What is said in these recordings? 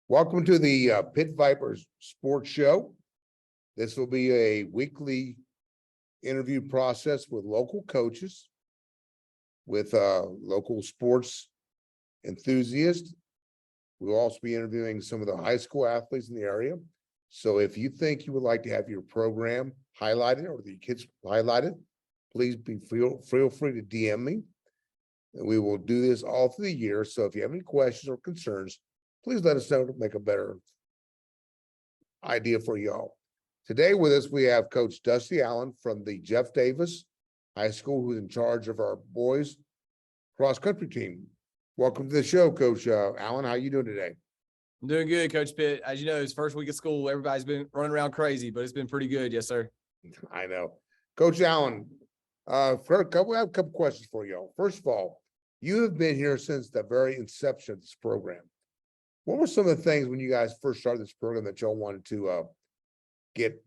Welcome to the Pitt Vipers Sports Show. This will be a weekly interview process with local coaches, with local sports enthusiasts. We'll also be interviewing some of the high school athletes in the area. So if you think you would like to have your program highlighted or the kids highlighted, please feel free to DM me. And we will do this all through the year. So if you have any questions or concerns, please let us know to make a better idea for y'all. Today with us, we have Coach Dustin Allen from the Jeff Davis High School, who's in charge of our boys cross-country team. Welcome to the show, Coach Allen. How you doing today? I'm doing good, Coach Pitt. As you know, it's first week of school. Everybody's been running around crazy, but it's been pretty good. Yes, sir. I know. Coach Allen, I have a couple questions for y'all. First of all, you have been here since the very inception of this program. What were some of the things when you guys first started this program that y'all wanted to get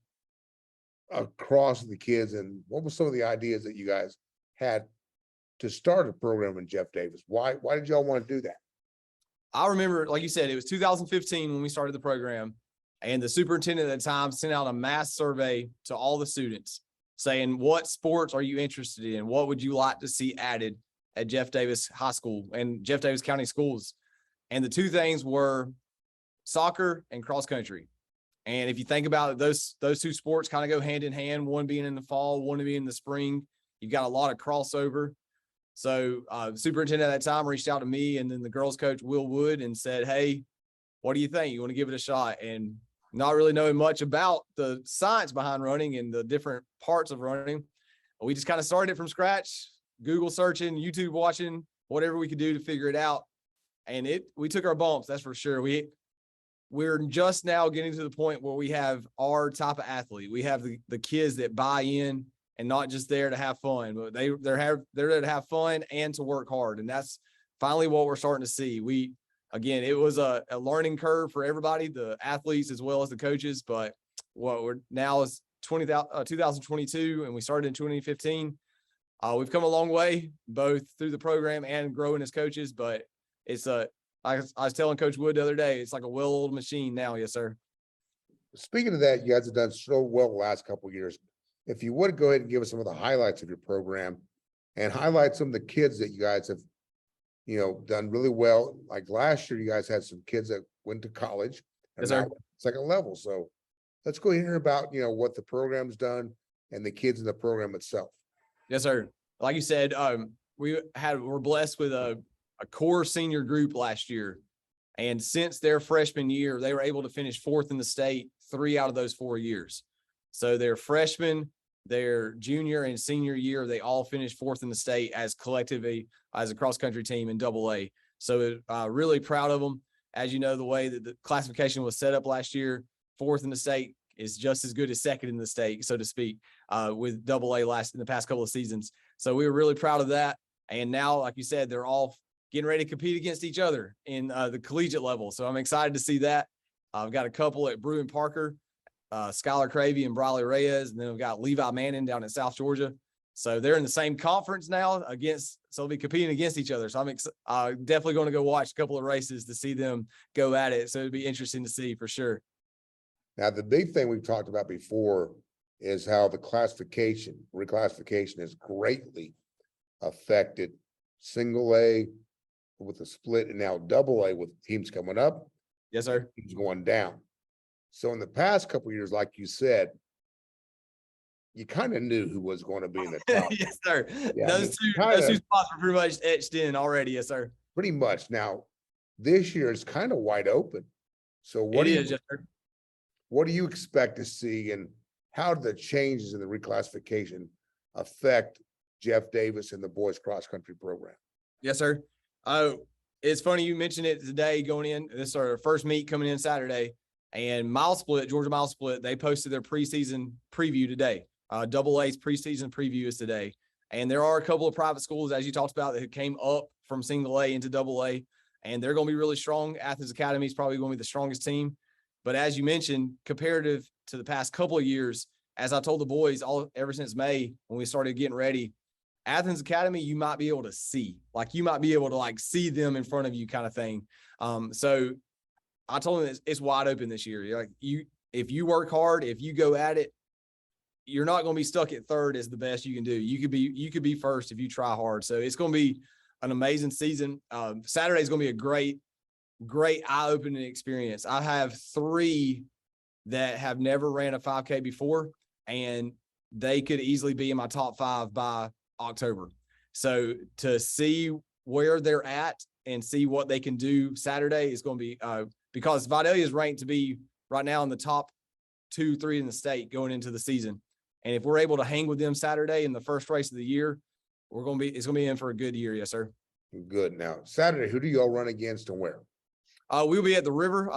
across to the kids, and what were some of the ideas that you guys had to start a program in Jeff Davis? Why did y'all want to do that? I remember, like you said, it was 2015 when we started the program, and the superintendent at the time sent out a mass survey to all the students saying, what sports are you interested in? What would you like to see added at Jeff Davis High School and Jeff Davis County Schools? And the two things were soccer and cross country. And if you think about it, those two sports kind of go hand in hand, one being in the fall, one being in the spring. You've got a lot of crossover. So the superintendent at that time reached out to me and then the girls coach, Will Wood, and said, hey, what do you think? You want to give it a shot? And not really knowing much about the science behind running and the different parts of running, we just kind of started it from scratch, Google searching, YouTube watching, whatever we could do to figure it out. And we took our bumps, that's for sure. We're just now getting to the point where we have our type of athlete. We have the kids that buy in and not just there to have fun, but they're there to have fun and to work hard. And that's finally what we're starting to see. It was a learning curve for everybody, the athletes as well as the coaches. But what we're now is 2022, and we started in 2015. We've come a long way, both through the program and growing as coaches, but I was telling Coach Wood the other day, it's like a well-oiled machine now. Yes, sir. Speaking of that, you guys have done so well the last couple of years. If you would go ahead and give us some of the highlights of your program and highlight some of the kids that you guys have, done really well. Like last year, you guys had some kids that went to college and now second level. So let's go hear about, what the program's done and the kids in the program itself. Yes, sir. Like you said, we're blessed with a core senior group last year. And since their freshman year, they were able to finish fourth in the state 3 out of those 4 years. So their freshman, their junior and senior year, they all finished fourth in the state as collectively as a cross-country team in AA. So really proud of them. As you know, the way that the classification was set up last year, fourth in the state is just as good as second in the state, so to speak, with AA in the past couple of seasons. So we were really proud of that. And now, like you said, they're all getting ready to compete against each other in the collegiate level. So I'm excited to see that. I've got a couple at Bruin Parker, Skylar Cravey and Briley Reyes, and then we've got Levi Manning down in South Georgia. So they're in the same conference now so they'll be competing against each other. So I'm definitely going to go watch a couple of races to see them go at it. So it'd be interesting to see for sure. Now, the big thing we've talked about before is how the reclassification has greatly affected single A with the split and now AA with teams coming up. Yes, sir. Teams going down. So in the past couple of years, like you said, you kind of knew who was going to be in the top. Yes, sir. Yeah, those two spots were pretty much etched in already. Yes, sir. Pretty much. Now, this year is kind of wide open. So what do you expect to see, and how do the changes in the reclassification affect Jeff Davis and the boys cross country program? Yes, sir. It's funny you mentioned it today going in. This is our first meet coming in Saturday, and Georgia Mile Split, they posted their preseason preview today. AA's preseason preview is today. And there are a couple of private schools, as you talked about, that came up from single A into AA, and they're going to be really strong. Athens Academy is probably going to be the strongest team. But as you mentioned, comparative to the past couple of years, as I told the boys ever since May when we started getting ready, Athens Academy, you might be able to see. Like, you might be able to, see them in front of you kind of thing. So I told him it's wide open this year. You're like if you work hard, if you go at it, you're not going to be stuck at third as the best you can do. You could be first if you try hard. So it's going to be an amazing season. Saturday is going to be a great eye-opening experience. I have 3 that have never ran a 5K before, and they could easily be in my top 5 by October. So to see where they're at and see what they can do Saturday is going to be because Vidalia is ranked to be right now in the top 2-3 in the state going into the season. And if we're able to hang with them Saturday in the first race of the year, it's going to be in for a good year. Yes, sir. Good. Now, Saturday, who do y'all run against and where? We'll be at the river,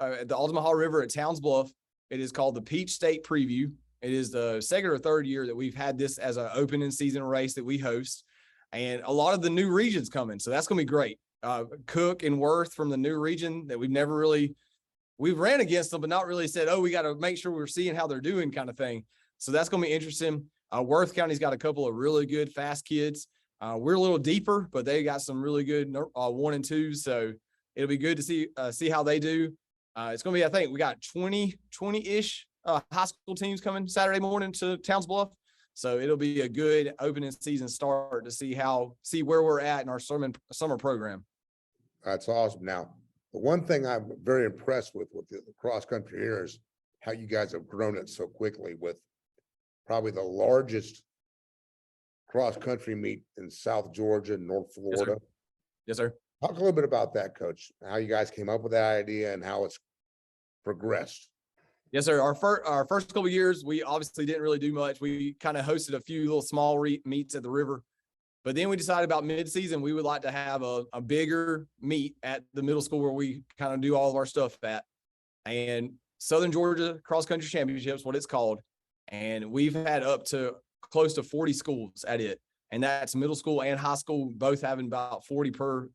at the Altamaha River at Towns Bluff. It is called the Peach State Preview. It is the second or third year that we've had this as an opening season race that we host. And a lot of the new regions coming. So that's going to be great. Cook and Worth from the new region that we've ran against them, but not really said, oh, we got to make sure we're seeing how they're doing kind of thing. So that's going to be interesting. Worth County's got a couple of really good, fast kids. We're a little deeper, but they got some really good 1 and 2s. So it'll be good to see how they do. It's going to be, I think we got 20-ish high school teams coming Saturday morning to Towns Bluff. So it'll be a good opening season start to see where we're at in our summer program. That's awesome. Now, the one thing I'm very impressed with the cross country here is how you guys have grown it so quickly with probably the largest cross country meet in South Georgia, North Florida. Yes, sir. Talk a little bit about that, Coach, how you guys came up with that idea and how it's progressed. Yes, sir. Our first couple of years, we obviously didn't really do much. We kind of hosted a few little small meets at the river. But then we decided about mid-season, we would like to have a bigger meet at the middle school where we kind of do all of our stuff at. And Southern Georgia Cross Country Championships, what it's called. And we've had up to close to 40 schools at it. And that's middle school and high school, both having about 40 per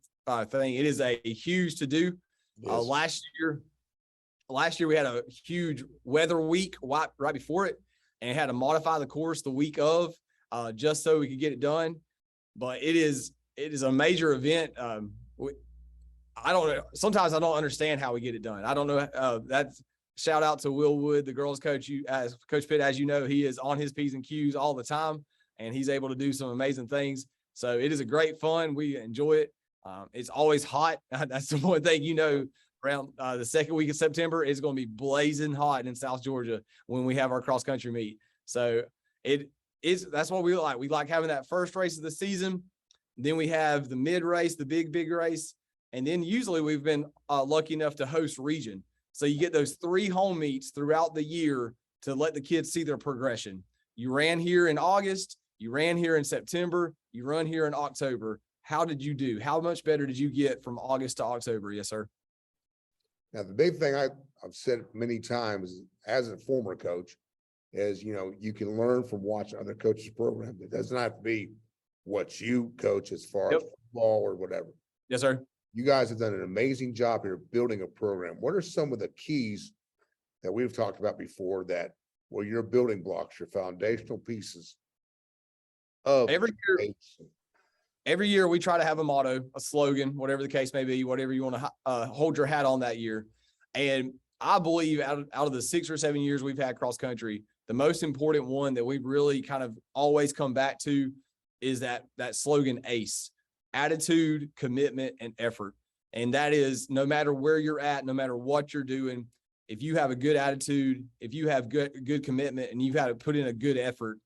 thing. It is a huge to do. Yes. Last year we had a huge weather week right before it and had to modify the course the week of just so we could get it done. But it is a major event. I don't know. Sometimes I don't understand how we get it done. I don't know. That's shout out to Will Wood, the girls coach. As Coach Pitt, as you know, he is on his P's and Q's all the time, and he's able to do some amazing things. So it is a great fun. We enjoy it. It's always hot. That's the one thing, around the second week of September, it's going to be blazing hot in South Georgia when we have our cross country meet. So that's what we like. We like having that first race of the season. Then we have the mid race, the big race. And then usually we've been lucky enough to host region. So you get those 3 home meets throughout the year to let the kids see their progression. You ran here in August, you ran here in September, you run here in October. How did you do? How much better did you get from August to October? Yes, sir. Now, the big thing I've said many times as a former coach is, you can learn from watching other coaches' programs. It doesn't have to be what you coach as far as football or whatever. Yes, sir. You guys have done an amazing job here building a program. What are some of the keys that we've talked about before that were your building blocks, your foundational pieces of every year we try to have a motto, a slogan, whatever the case may be, whatever you want to hold your hat on that year. And I believe out of the 6 or 7 years we've had cross country, the most important one that we've really kind of always come back to is that slogan ACE. Attitude, commitment, and effort. And that is no matter where you're at, no matter what you're doing, if you have a good attitude, if you have good commitment, and you've had to put in a good effort,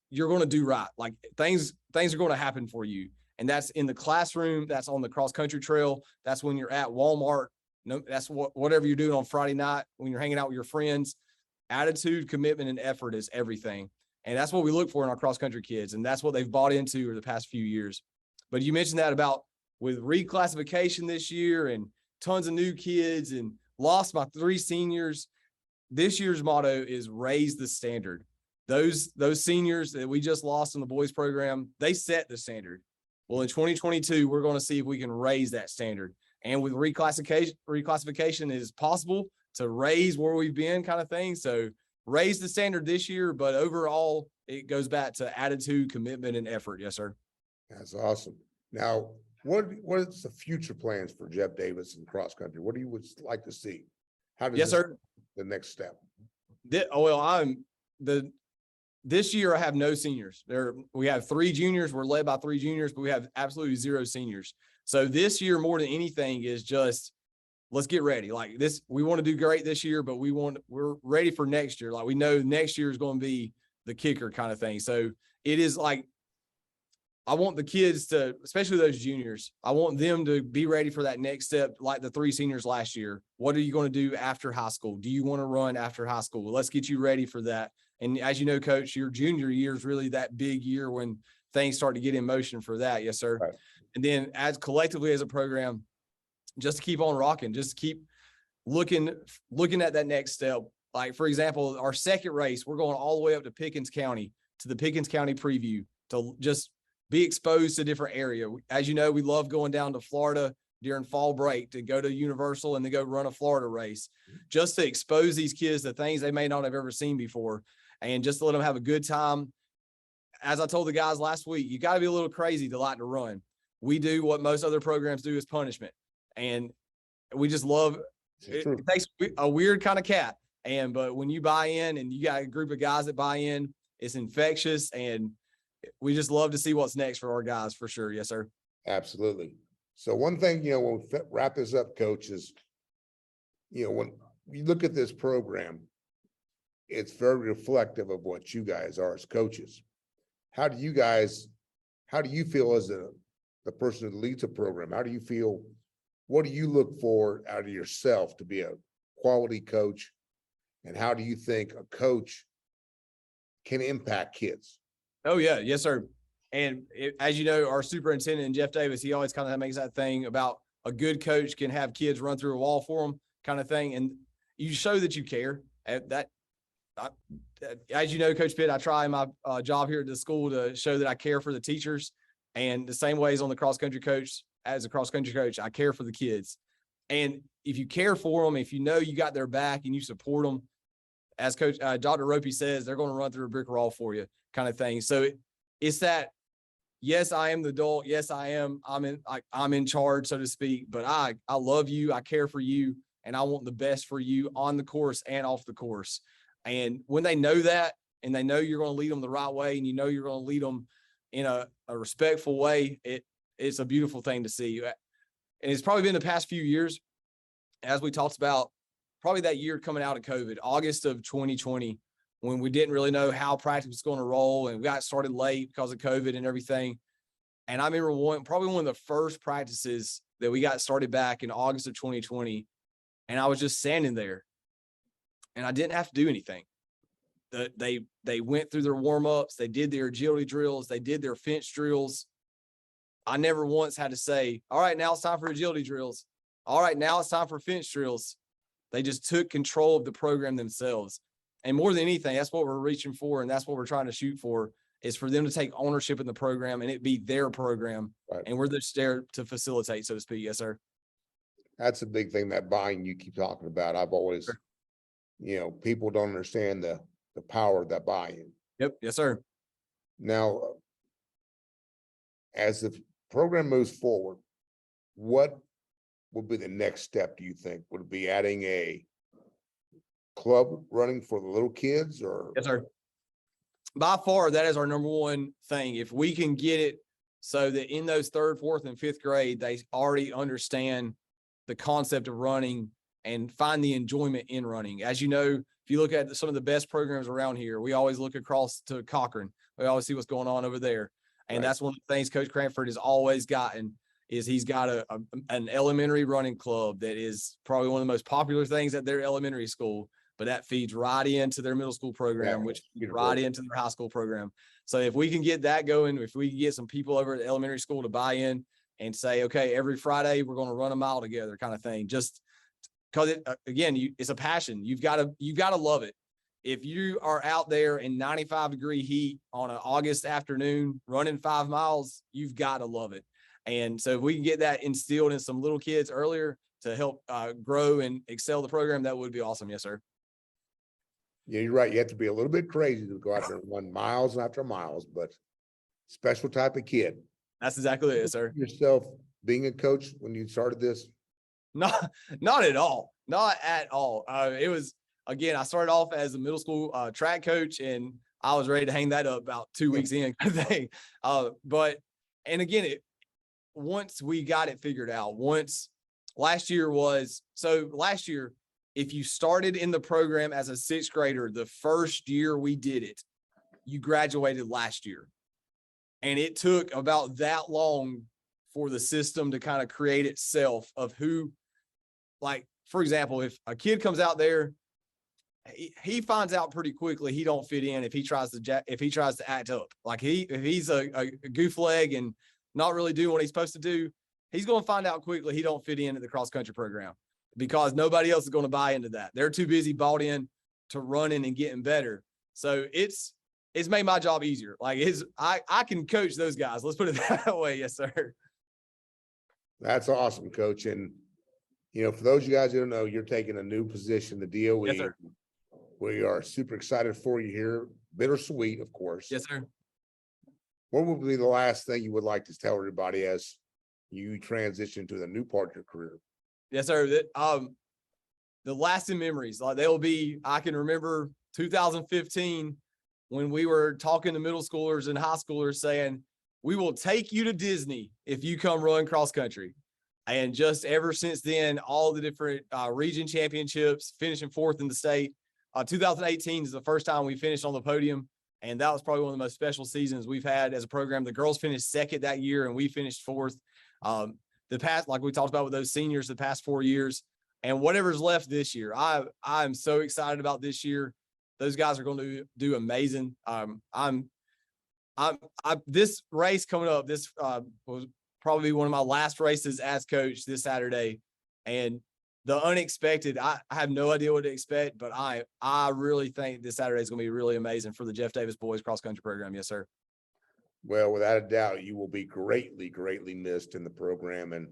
you're going to do right. Like things are going to happen for you. And that's in the classroom, that's on the cross country trail, that's when you're at Walmart, that's whatever you're doing on Friday night when you're hanging out with your friends. Attitude, commitment, and effort is everything. And that's what we look for in our cross country kids. And that's what they've bought into over the past few years. But you mentioned that about with reclassification this year and tons of new kids and lost my 3 seniors. This year's motto is raise the standard. Those seniors that we just lost in the boys program, they set the standard. Well, in 2022, we're going to see if we can raise that standard. And with reclassification, it is possible to raise where we've been kind of thing. So raise the standard this year, but overall, it goes back to attitude, commitment, and effort. Yes, sir. That's awesome. Now, What is the future plans for Jeff Davis in cross country? What do you would like to see? How does Yes, this- sir. the next step? This year I have no seniors. We have 3 juniors. We're led by 3 juniors, but we have absolutely 0 seniors. So this year, more than anything, is just let's get ready. Like this, we want to do great this year, but we're ready for next year. Like we know next year is going to be the kicker kind of thing. So it is like I want the kids to, especially those juniors, I want them to be ready for that next step, like the 3 seniors last year. What are you going to do after high school? Do you want to run after high school? Well, let's get you ready for that. And as you know, Coach, your junior year is really that big year when things start to get in motion for that. Yes, sir. Right. And then as collectively as a program, just to keep on rocking, just keep looking at that next step. Like, for example, our second race, we're going all the way up to Pickens County, to the Pickens County preview, to just be exposed to different area. As you know, we love going down to Florida during fall break to go to Universal and then go run a Florida race, just to expose these kids to things they may not have ever seen before, and just to let them have a good time. As I told the guys last week, you got to be a little crazy to like to run. We do what most other programs do, is punishment. And we just love it. It takes a weird kind of cat. But when you buy in and you got a group of guys that buy in, it's infectious, and we just love to see what's next for our guys for sure. Yes, sir. Absolutely. So one thing, when we wrap this up, Coach, is, when you look at this program, it's very reflective of what you guys are as coaches. How do you feel as the person that leads a program? How do you feel? What do you look for out of yourself to be a quality coach? And how do you think a coach can impact kids? Oh yeah. Yes, sir. And as you know, our superintendent, Jeff Davis, he always kind of makes that thing about a good coach can have kids run through a wall for them kind of thing. And you show that you care. As you know, Coach Pitt, I try my job here at the school to show that I care for the teachers, and the same ways on the cross country coach. As a cross country coach, I care for the kids. And if you care for them, if you know you got their back and you support them, as Coach Dr. Ropey says, they're going to run through a brick wall for you kind of thing. So it's that, yes, I am the adult. Yes, I am. I'm in charge, so to speak, but I love you. I care for you, and I want the best for you on the course and off the course. And when they know that, and they know you're going to lead them the right way, and you know you're going to lead them in a respectful way, it's a beautiful thing to see. And it's probably been the past few years, as we talked about, probably that year coming out of COVID, August of 2020, when we didn't really know how practice was going to roll, and we got started late because of COVID and everything. And I remember probably one of the first practices that we got started back in August of 2020. And I was just standing there, and I didn't have to do anything. They went through their warm-ups, they did their agility drills, they did their fence drills. I never once had to say, all right, now it's time for agility drills. All right, now it's time for fence drills. They just took control of the program themselves. And more than anything, that's what we're reaching for, and that's what we're trying to shoot for, is for them to take ownership in the program and it be their program. Right. And we're just there to facilitate, so to speak. Yes, sir. That's a big thing, that buying you keep talking about. I've always, Sure. People don't understand the power of that buy-in. Yep. Yes, sir. Now, as the program moves forward, what would be the next step, do you think? Would it be adding a club running for the little kids, or? Yes, sir. By far, that is our number one thing. If we can get it so that in those 3rd, 4th, and 5th grade, they already understand the concept of running and find the enjoyment in running. As you know, if you look at some of the best programs around here, we always look across to Cochran. We always see what's going on over there. And Right. That's one of the things Coach Cranford has always gotten, is he's got an elementary running club that is probably one of the most popular things at their elementary school, but that feeds right into their middle school program, Yeah, which feeds beautiful. right into their high school program. So if we can get that going, if we can get some people over at the elementary school to buy in and say, okay, every Friday we're going to run a mile together kind of thing, just because it's a passion. You've got to love it. If you are out there in 95-degree heat on an August afternoon running 5 miles, you've got to love it. And so if we can get that instilled in some little kids earlier to help grow and excel the program, that would be awesome. Yes, sir. Yeah, you're right. You have to be a little bit crazy to go out there and run miles after miles, but special type of kid. That's exactly it, yes, sir. Yourself being a coach when you started this? Not at all. Not at all. It was, again, I started off as a middle school track coach, and I was ready to hang that up about 2 weeks in kind of thing. But, and again, once we got it figured out, last year, if you started in the program as a sixth grader, the first year we did it, you graduated last year. And it took about that long for the system to kind of create itself of who, like, for example, if a kid comes out there, he finds out pretty quickly he don't fit in if he tries to act up. Like if he's a goof leg and not really doing what he's supposed to do, he's going to find out quickly he don't fit in at the cross country program because nobody else is going to buy into that. They're too busy bought in to running and getting better. So it's made my job easier. Like I can coach those guys. Let's put it that way. Yes, sir. That's awesome, Coach. And, you know, for those of you guys who don't know, you're taking a new position, the DOE. Yes, sir. We are super excited for you here. Bittersweet, of course. Yes, sir. What would be the last thing you would like to tell everybody as you transition to the new part of your career? Yes, sir. The lasting memories, like I can remember 2015 when we were talking to middle schoolers and high schoolers saying, we will take you to Disney if you come run cross country. And just ever since then, all the different region championships, finishing fourth in the state. 2018 is the first time we finished on the podium. And that was probably one of the most special seasons we've had as a program. The girls finished second that year and we finished fourth. The past, like we talked about with those seniors, the past 4 years and whatever's left this year, I'm so excited about this year. Those guys are going to do amazing. This race coming up, this was probably one of my last races as coach this Saturday. And the unexpected, I have no idea what to expect, but I really think this Saturday is going to be really amazing for the Jeff Davis boys cross country program. Yes, sir. Well, without a doubt, you will be greatly, greatly missed in the program, and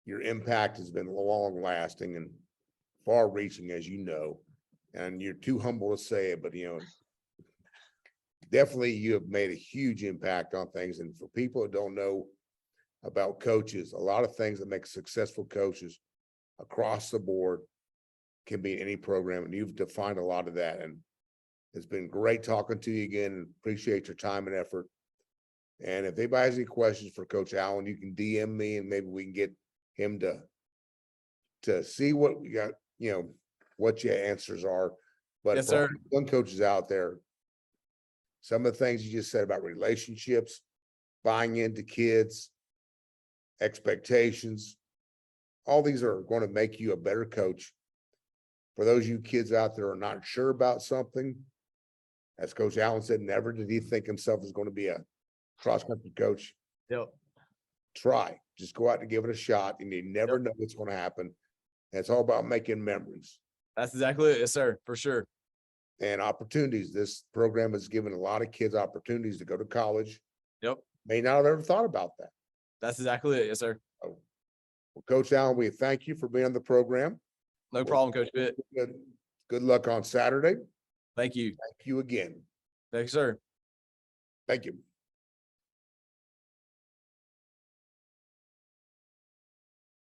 your impact has been long lasting and far reaching, as you know, and you're too humble to say it, but you know, definitely you have made a huge impact on things. And for people who don't know about coaches, a lot of things that make successful coaches across the board can be in any program, and you've defined a lot of that. And it's been great talking to you again, and appreciate your time and effort. And if anybody has any questions for Coach Allen, you can DM me and maybe we can get him to see what we got, you know, what your answers are. But yes, for sir. young coaches out there, some of the things you just said about relationships, buying into kids, expectations, all these are going to make you a better coach. For those of you kids out there who are not sure about something, as Coach Allen said, never did he think himself was going to be a cross-country coach. Yep. Try. Just go out and give it a shot, and you never know what's going to happen. And it's all about making memories. That's exactly it. Yes, sir. For sure. And opportunities. This program has given a lot of kids opportunities to go to college. Yep. May not have ever thought about that. That's exactly it. Yes, sir. Well, Coach Allen, we thank you for being on the program. No problem, Coach Pitt. Good luck on Saturday. Thank you. Thank you again. Thank you, sir. Thank you.